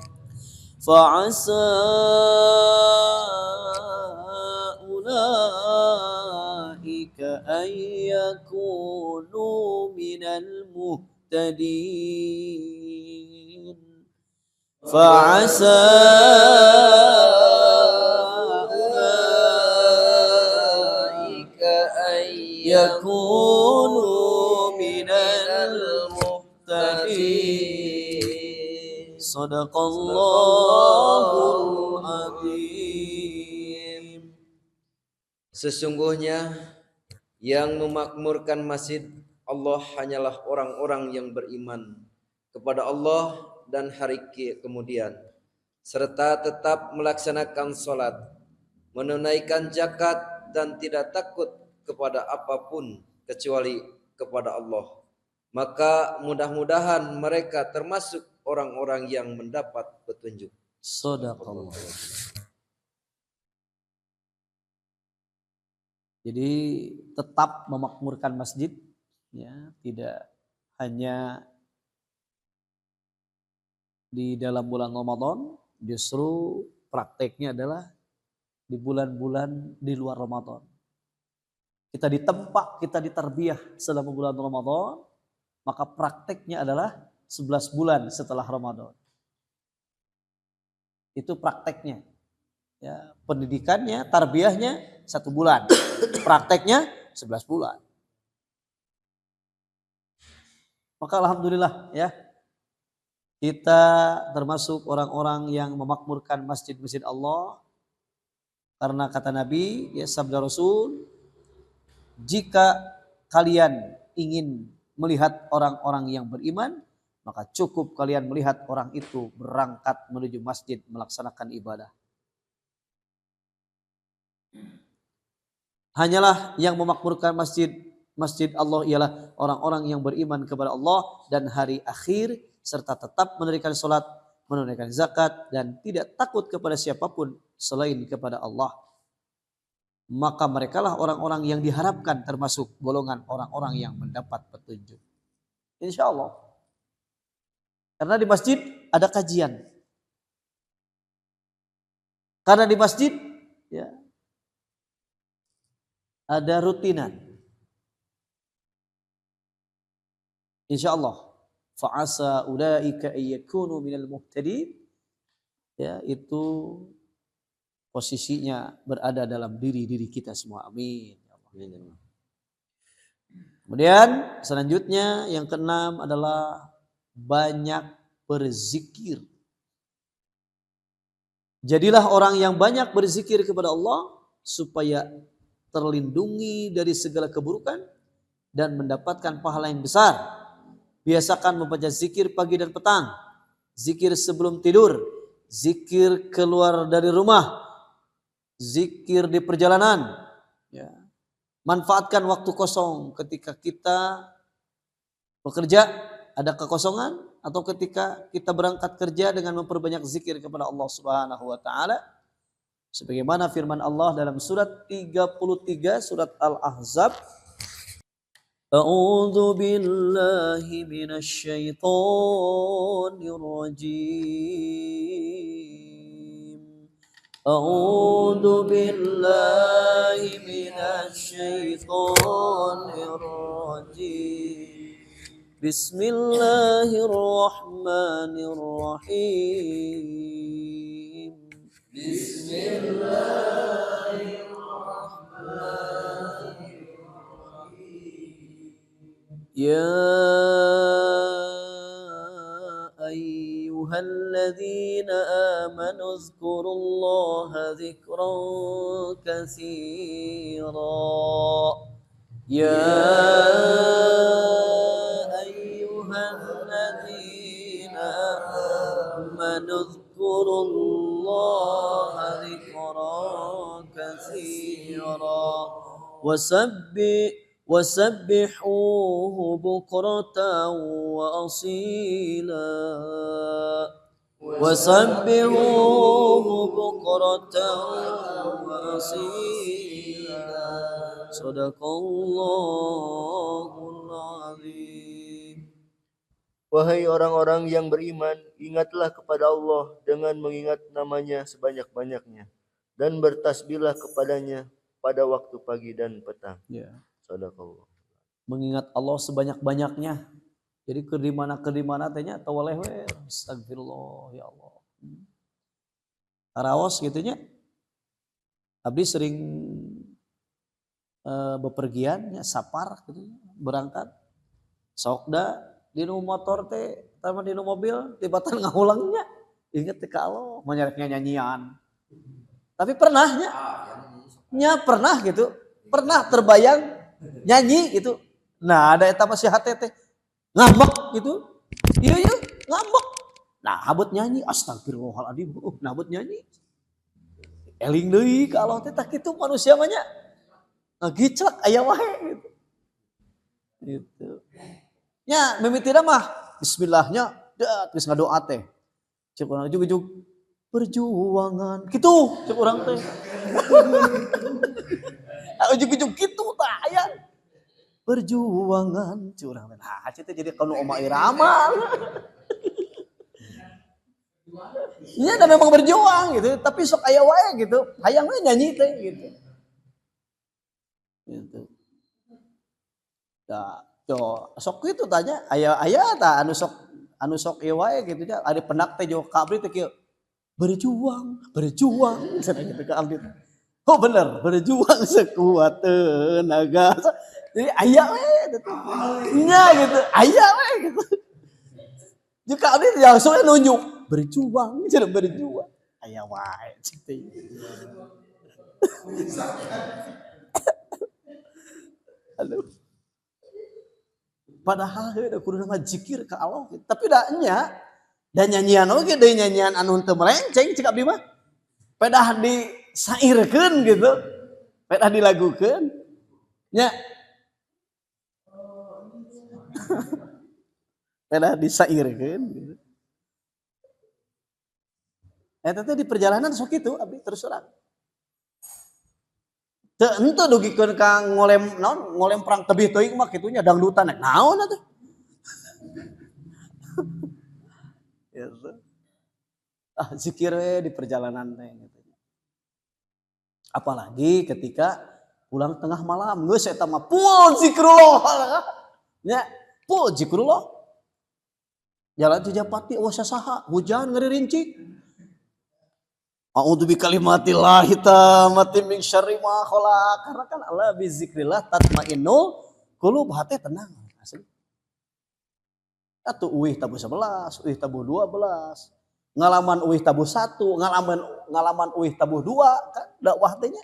فعسى أولئك أن يكونوا من المهتدين فعسى أولئك أن يكونوا من المهتدين صدق الله العظيم. Sesungguhnya yang memakmurkan masjid Allah hanyalah orang-orang yang beriman kepada Allah dan hari kemudian, serta tetap melaksanakan sholat, menunaikan zakat dan tidak takut kepada apapun kecuali kepada Allah. Maka mudah-mudahan mereka termasuk orang-orang yang mendapat petunjuk. Shadaqallah. Jadi tetap memakmurkan masjid, ya, tidak hanya di dalam bulan Ramadan, justru prakteknya adalah di bulan-bulan di luar Ramadan. Kita ditempa, kita ditarbiyah selama bulan Ramadan, maka prakteknya adalah 11 bulan setelah Ramadan. Itu prakteknya. Ya, pendidikannya, tarbiyahnya 1 bulan. Prakteknya 11 bulan. Maka alhamdulillah ya, kita termasuk orang-orang yang memakmurkan masjid-masjid Allah. Karena kata Nabi, ya sabda Rasul, jika kalian ingin melihat orang-orang yang beriman, maka cukup kalian melihat orang itu berangkat menuju masjid melaksanakan ibadah. Hanyalah yang memakmurkan masjid Allah ialah orang-orang yang beriman kepada Allah dan hari akhir, serta tetap menunaikan sholat, menunaikan zakat, dan tidak takut kepada siapapun selain kepada Allah. Maka merekalah orang-orang yang diharapkan termasuk golongan orang-orang yang mendapat petunjuk. Insya Allah. Karena di masjid ada kajian. Karena di masjid ya, ada rutinan. Insya Allah. Fa'asa ulaika ayyakunu minal muhtadin. Ya, itu posisinya berada dalam diri kita semua. Amin. Kemudian selanjutnya yang keenam adalah banyak berzikir. Jadilah orang yang banyak berzikir kepada Allah supaya terlindungi dari segala keburukan dan mendapatkan pahala yang besar. Biasakan membaca zikir pagi dan petang, zikir sebelum tidur, zikir keluar dari rumah, zikir di perjalanan. Ya. Manfaatkan waktu kosong ketika kita bekerja, ada kekosongan, atau ketika kita berangkat kerja dengan memperbanyak zikir kepada Allah Subhanahu wa taala. Sebagaimana firman Allah dalam surat 33 surat Al-Ahzab, A'udzu billahi minasy syaithanir rajim. A'udzu billahi minasy syaithanir rajim. Bismillahirrahmanirrahim. Bismillahirrahmanirrahim. اذكروا الله ذكرا كثيرا يا أيها الذين آمنوا اذكروا الله ذكرا كثيرا وسبحوه بكرة وأصيلا وسبحوه بكرة وأصيلا صدق الله العظيم. Wahai orang-orang yang beriman, ingatlah kepada Allah dengan mengingat namanya sebanyak-banyaknya dan bertasbihlah kepadanya pada waktu pagi dan petang. Ya. Sadaqallah. Mengingat Allah sebanyak-banyaknya. Jadi ke di mana tanya tawaleh we astagfirullah ya Allah. Araos gitunya. Abdi sering bepergian ya sapar gitu berangkat. Sokda di motor teh sama di mobil tibatan ngahulangnya. Ingat ka Allah menyareknya nyanyian. Tapi pernahnya pernah gitu. Pernah terbayang nyanyi gitu. Nah, ada eta masih hati teh ngambek gitu. Iya ngambek. Nah, habut nyanyi astagfirullahaladzim. Nah, habut nyanyi. Eling deui ka Allah teh tak kitu manusia mah nya. Ngagiclek aya wae gitu. Gitu. Nya mimitina mah bismillahnya geus ngadoa teh. Cek urang ujug-ujug perjuangan. Kitu cek urang teh. Ujug-ujug kitu tah aya. Perjuangan curang teh. Nah, cek teh jadi kanu Oma Irama. Iya dan memang berjuang gitu, tapi sok aya wae gitu. Hayang we nyanyi teh gitu. Gitu. Nah, sok kitu tanya aya tah anu sok ieu wae gitu nya. Ari pendak teh jo ka abdi teh kieu. Berjuang cenah gitu ka abdi. Oh bener, berjuang sekuat tenaga. Jadi aya we gitu. Nya gitu, aya we gitu. Jika abdi langsung nunjuk berjuang, cenah berjuang. Aya wae cing. Aduh. Padahal heuh kudu mah zikir ka Allah, tapi da nya da nyanyian oge deui nyanyian anu teu melenceng cik abdi mah. Pedah disairkeun gitu. Pedah dilagukeun. Nya. Pedah disairkeun gitu. Eta teh di perjalanan sok kitu abdi terus urang. Teu henteu dugikeun ka ngolem perang tebih teuing mah kitunya dangdutan naon atuh. Gitu. Zikir we di perjalanan teh gitu. Apalagi ketika pulang tengah malam geus eta mah full zikrullah. Nya, full zikrullah. Jalan Tujapati wasa saha hujan ngerincik. A'udzu bikalimatillahi tammati min syarri ma khalaq. Karena kan Allah bizikrillah tatmainnul qulub, hati tenang asli. Atuh uih tabu 11, uih tabu 12. Ngalaman uih tabu 1, ngalaman uih tabu 2 kan dakwah teh nya.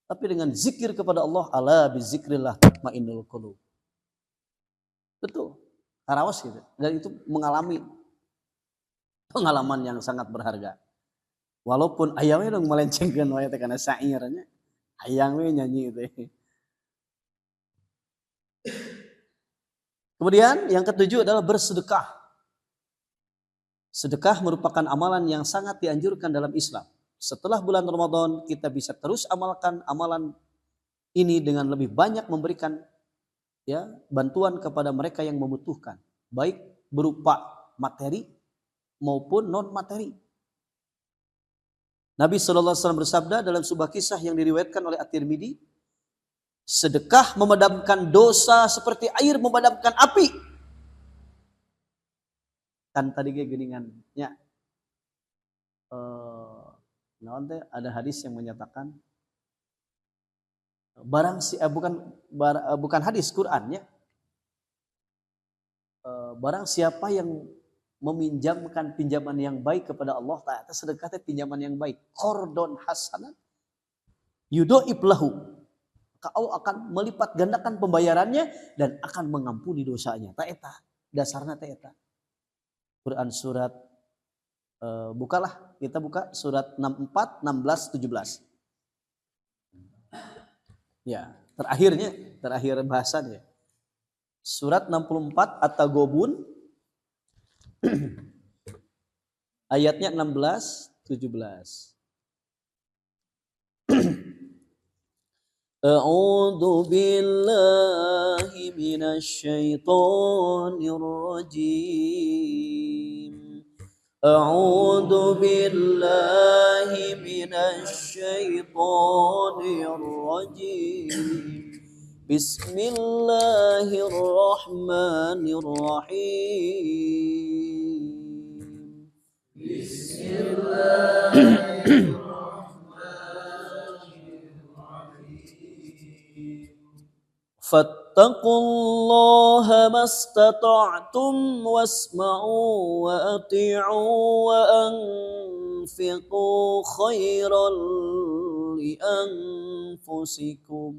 Tapi dengan zikir kepada Allah, ala bizikrillah tatmainnul qulub. Betul. Karaos gitu. Dan itu mengalami pengalaman yang sangat berharga. Walaupun aya we dong melencengkeun wae teh kana syairnya. Hayang we nyanyi teh. Kemudian yang ketujuh adalah bersedekah. Sedekah merupakan amalan yang sangat dianjurkan dalam Islam. Setelah bulan Ramadan kita bisa terus amalkan amalan ini dengan lebih banyak memberikan bantuan kepada mereka yang membutuhkan, baik berupa materi maupun non materi. Nabi SAW bersabda dalam sebuah kisah yang diriwayatkan oleh At-Tirmidzi, sedekah memadamkan dosa seperti air memadamkan api. Kan tadi geningannya ada hadis yang menyatakan bukan hadis Qurannya, barang siapa yang meminjamkan pinjaman yang baik kepada Allah Ta'ala, sedekah teh pinjaman yang baik, qardon hasanan yudhaif lahu, maka Allah akan melipat gandakan pembayarannya dan akan mengampuni dosanya. Ta eta dasarna ta eta. Quran surat bukalah, kita buka surat 64, 16, 17. Ya, terakhir bahasannya. Surat 64 At-Taghabun ayatnya 16, 17. A'udzu billahi minasy syaithanir rajim. A'udzu billahi minasy syaithanir rajim. Bismillahirrahmanirrahim. Bismillahirrahmanirrahim. Fattaqullaha mastata'tum wasma'u wa ati'u wa anfiqu khairan li anfusikum.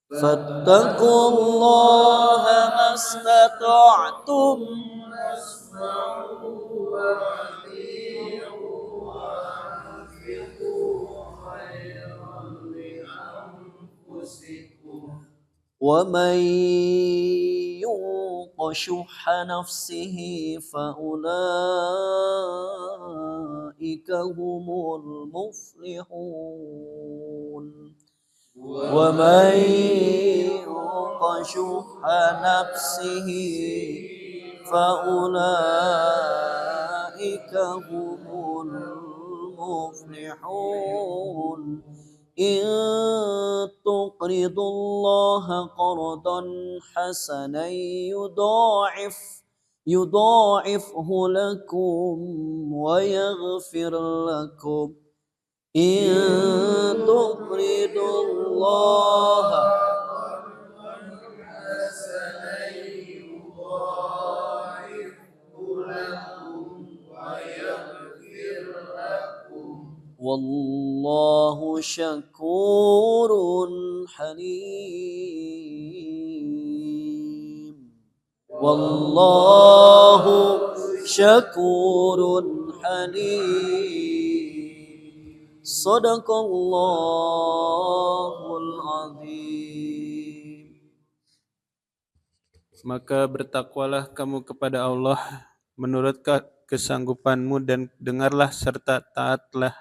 Fattaqullaha mastata'tum wasma'u wa ati'u wa anfiqu khairan li anfusikum. وَمَنْ يُوقَ شُحَّ نَفْسِهِ فَأُولَئِكَ هُمُ الْمُفْلِحُونَ وَمَنْ يُوقَ شُحَّ نَفْسِهِ فَأُولَئِكَ هُمُ الْمُفْلِحُونَ إن تقرضوا الله قرضا حسنا يضاعفه لكم ويغفر لكم إن تقرضوا الله قرضا حسنا يضاعفه لكم ويغفر لكم والله شكور حليم والله شكور حليم صدق الله العظيم. Maka bertakwalah kamu kepada Allah menurut kesanggupanmu dan dengarlah serta taatlah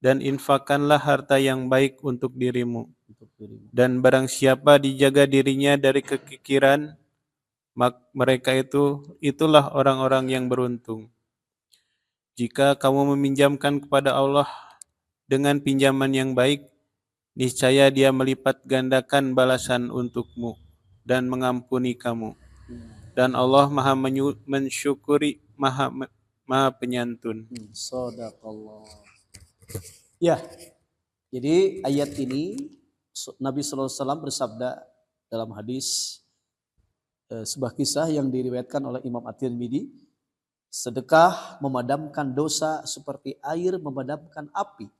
dan infakkanlah harta yang baik untuk dirimu. Dan barang siapa dijaga dirinya dari kekikiran, mereka itulah orang-orang yang beruntung. Jika kamu meminjamkan kepada Allah dengan pinjaman yang baik, niscaya Dia melipat gandakan balasan untukmu dan mengampuni kamu. Dan Allah Maha mensyukuri, Maha penyantun. Shadaqallah. Ya, jadi ayat ini Nabi SAW bersabda dalam hadis, sebuah kisah yang diriwayatkan oleh Imam At-Tirmidzi, sedekah memadamkan dosa seperti air memadamkan api.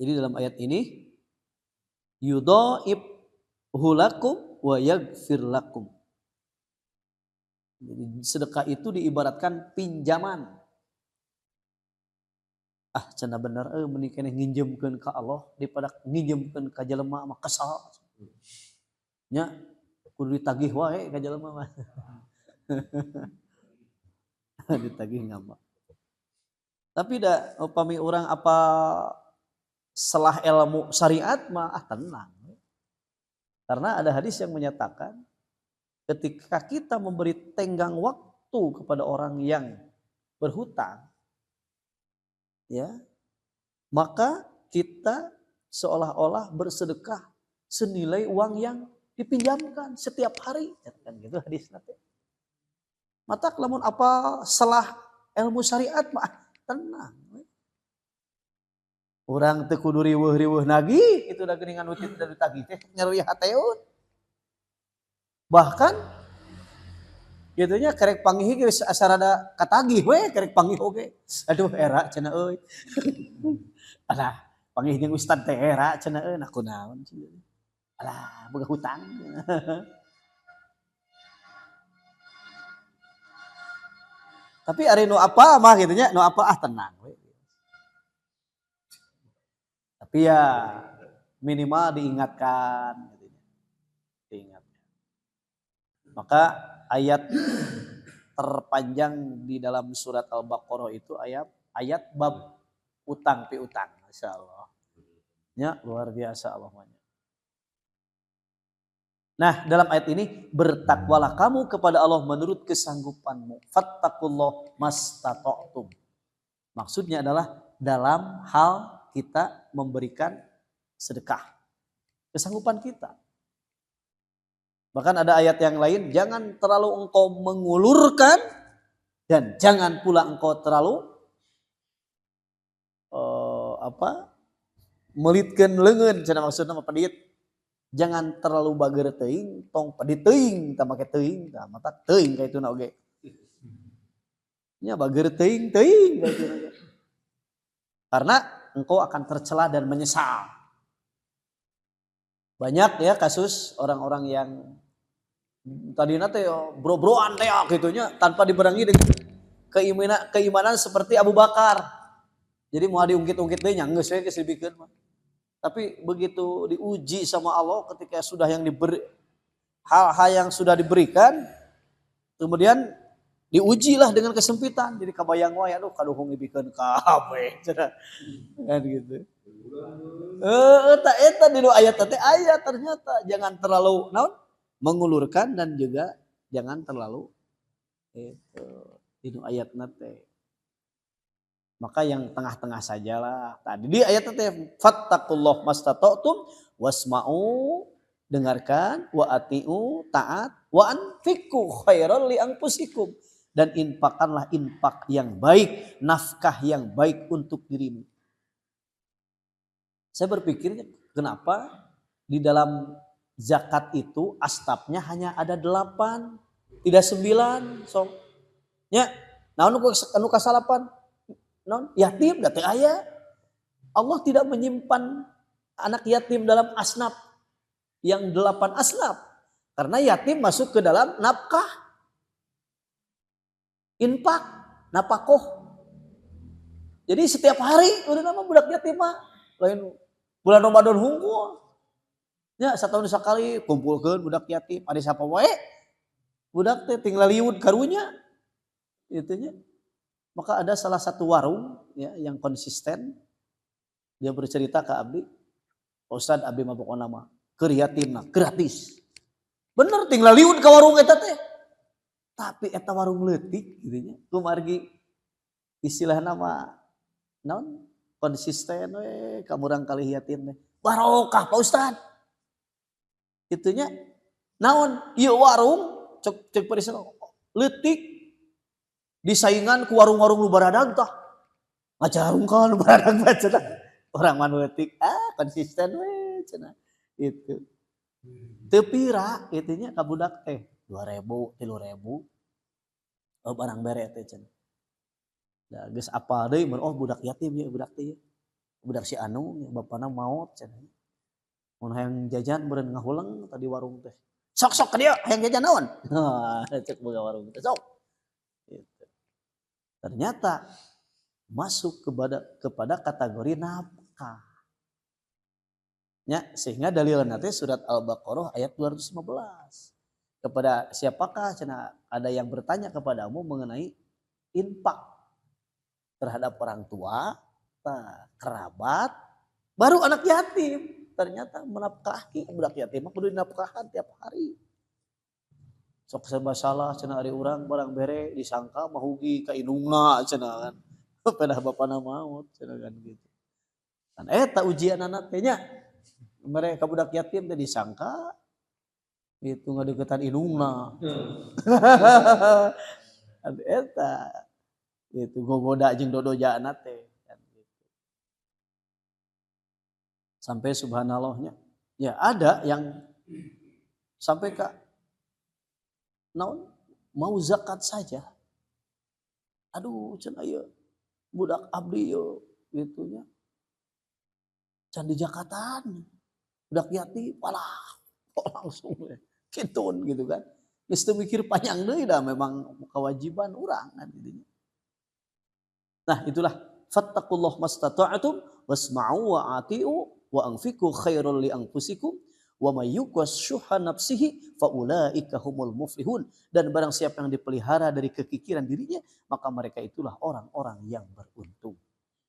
Jadi dalam ayat ini, yudha'ifhu lakum wa yaghfir lakum. Jadi sedekah itu diibaratkan pinjaman. Cenah bener meni keneh nginjemkeun ka Allah daripada nginjemkeun ka jelema mah kesal. Nya kudu ditagih wae ka jelema mah. Ditagih ngapa. Tapi da upami urang apa salah ilmu syariat mah tenang. Karena ada hadis yang menyatakan ketika kita memberi tenggang waktu kepada orang yang berhutang, ya, maka kita seolah-olah bersedekah senilai uang yang dipinjamkan setiap hari, kan gitu hadis nanti. Mata lamun apa salah ilmu syariat mah tenang. Urang teu kudu riweuh-riweuh nagih, itu da geuningan utit da ditagih teh nyeri hateun. Bahkan Gitunya kerek panggih geus asarada katagih we kerek panggih oge. Aduh era cenah euy. Alah, panggih jeung ustad teh era cenah euy nah kunaon cenah. Alah, boga hutang. Tapi ari nu apa mah gitu nya, nu apa tenang we. Tapi ya minimal diingatkan gitu nya. Diingatkan. Maka ayat terpanjang di dalam surat Al-Baqarah itu ayat bab utang piutang, Masya Allah. Ya, luar biasa Allahnya. Nah, dalam ayat ini bertakwalah kamu kepada Allah menurut kesanggupanmu. Fattakullah mastata'tum. Maksudnya adalah dalam hal kita memberikan sedekah. Kesanggupan kita. Bahkan ada ayat yang lain, jangan terlalu engkau mengulurkan dan jangan pula engkau terlalu melitkeun leungeun cenah maksudna mah pedit. Jangan terlalu bager teuing, tong pedit teuing, tah make teuing, tah mata teuing ka ituna oge. Nya bager teuing ka ituna oge. Karena engkau akan tercela dan menyesal. Banyak ya kasus orang-orang yang tadina teh bro-broan teh gitunya tanpa dibarengi dengan keimanan seperti Abu Bakar. Jadi mau diungkit-ungkit deui nya geus we geus dibikeun mah. Tapi begitu diuji sama Allah ketika sudah yang diberi hal-hal yang sudah diberikan kemudian diujilah dengan kesempitan. Jadi kabayang wae aduh kaduhung dibikeun kabeh cenah. Kan gitu. Eta di ayat teh ayat ternyata jangan terlalu naon mengulurkan dan juga jangan terlalu itu di ayat teh. Maka yang tengah-tengah sajalah. Tadi di ayat teh fattaqullah mastata'tum wasma'u dengarkan wa atiu taat wa anfiqu khairan li anfusikum dan infakkanlah infak yang baik, nafkah yang baik untuk dirimu. Saya berpikir kenapa di dalam zakat itu astapnya hanya ada 8, tidak 9. So, nya, naon anu kasalapan? Naon yatim da teh aya. Allah tidak menyimpan anak yatim dalam asnaf yang 8 asnaf. Karena yatim masuk ke dalam nafkah. Infak, napakoh. Jadi setiap hari udah nama budak yatim mah lain bulan Ramadan hungkul. Ya, setahun sekali kumpulkeun budak yatim. Ada siapa wae? Budak teh tinggal liud karunya. Itunya. Maka ada salah satu warung ya yang konsisten. Dia bercerita ke abdi, Ustad abdi mah pokona mah keur yatimna gratis. Bener tinggal liud ka warung eta teh. Tapi eta warung leutik gitu nya. Kumargi istilahna mah naon? Konsisten we ka murang kali yatim teh. Barokah Pak Ustad. Itunya naon ieu warung cek parisana leutik disaingan ku warung-warung nu baradag tah ngajarung ka nu baradag cenah orang mah leutik konsisten we cenah itu teu pira itunya ka budak teh 2.000 3.000 barang bere teh cenah da geus apal deui mun budak yatim ya budak teh budak si anu bapana maot cenah. Mun hayang jajan beureun ngahulang tadi warung teh. Sok-sok ka dieu hayang jajan naon? Cek boga warung teh sok. Gitu. Ternyata masuk kepada kategori nafkah. Ya, sehingga dalilna teh surat Al-Baqarah ayat 215. Kepada siapakah cenah ada yang bertanya kepadamu mengenai infak terhadap orang tua, kerabat, baru anak yatim. Ternyata menafkahi budak yatim mah kudu dinafkahan tiap hari. Sok serba salah cenah ari urang barang bere disangka mahugi ka indungna cenah kan. Pedah bapana maut cenah kan gitu. Kan eta ujianna teh nya. Mereka budak yatim teh disangka itu ngadeukeutan indungna. Eta itu gogoda jeung dodojana teh. Sampai subhanallahnya. Ya ada yang sampai ke naon mau zakat saja. Aduh, cenah ieu budak abdi yo gitunya. Can di jakatan. Budak yatim palah langsung kitun gitu kan. Geus teu mikir panjang deui dah memang kewajiban urang kan gitu. Nah, itulah fattaqullah mastata'tum wasma'u wa ati'u wa anfiqu khairul li anfusikum wa may yuqas syuha nafsihi faulaika humul muflihun. Dan barang siapa yang dipelihara dari kekikiran dirinya, maka mereka itulah orang-orang yang beruntung.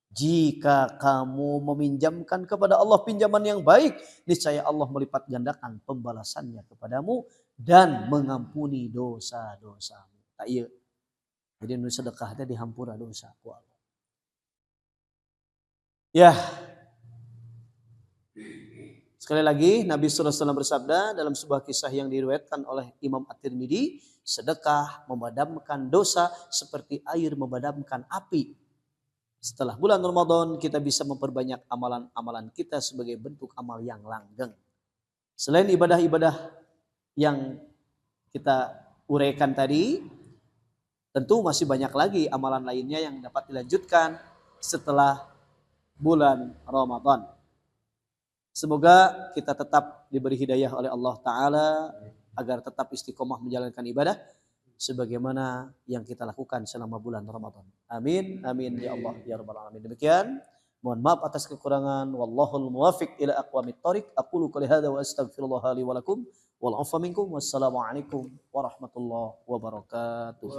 Jika kamu meminjamkan kepada Allah pinjaman yang baik, niscaya Allah melipat gandakan pembalasannya kepadamu dan mengampuni dosa-dosamu. Tak iya. Jadi nu sedekah teh dihampura dosa ku Allah. Ya. Sekali lagi Nabi sallallahu alaihi wasallam bersabda dalam sebuah kisah yang diriwayatkan oleh Imam At-Tirmidzi, sedekah memadamkan dosa seperti air memadamkan api. Setelah bulan Ramadan kita bisa memperbanyak amalan-amalan kita sebagai bentuk amal yang langgeng. Selain ibadah-ibadah yang kita uraikan tadi, tentu masih banyak lagi amalan lainnya yang dapat dilanjutkan setelah bulan Ramadan. Semoga kita tetap diberi hidayah oleh Allah Ta'ala agar tetap istiqomah menjalankan ibadah sebagaimana yang kita lakukan selama bulan Ramadan. Amin, amin ya Allah ya Rabbal Alamin. Demikian, mohon maaf atas kekurangan. Wallahul muwafiq ila aqwamit thoriq. Aqulu qouli hadza wa astaghfirullah li wa lakum wal 'afwa minkum. Wassalamualaikum warahmatullahi wabarakatuh.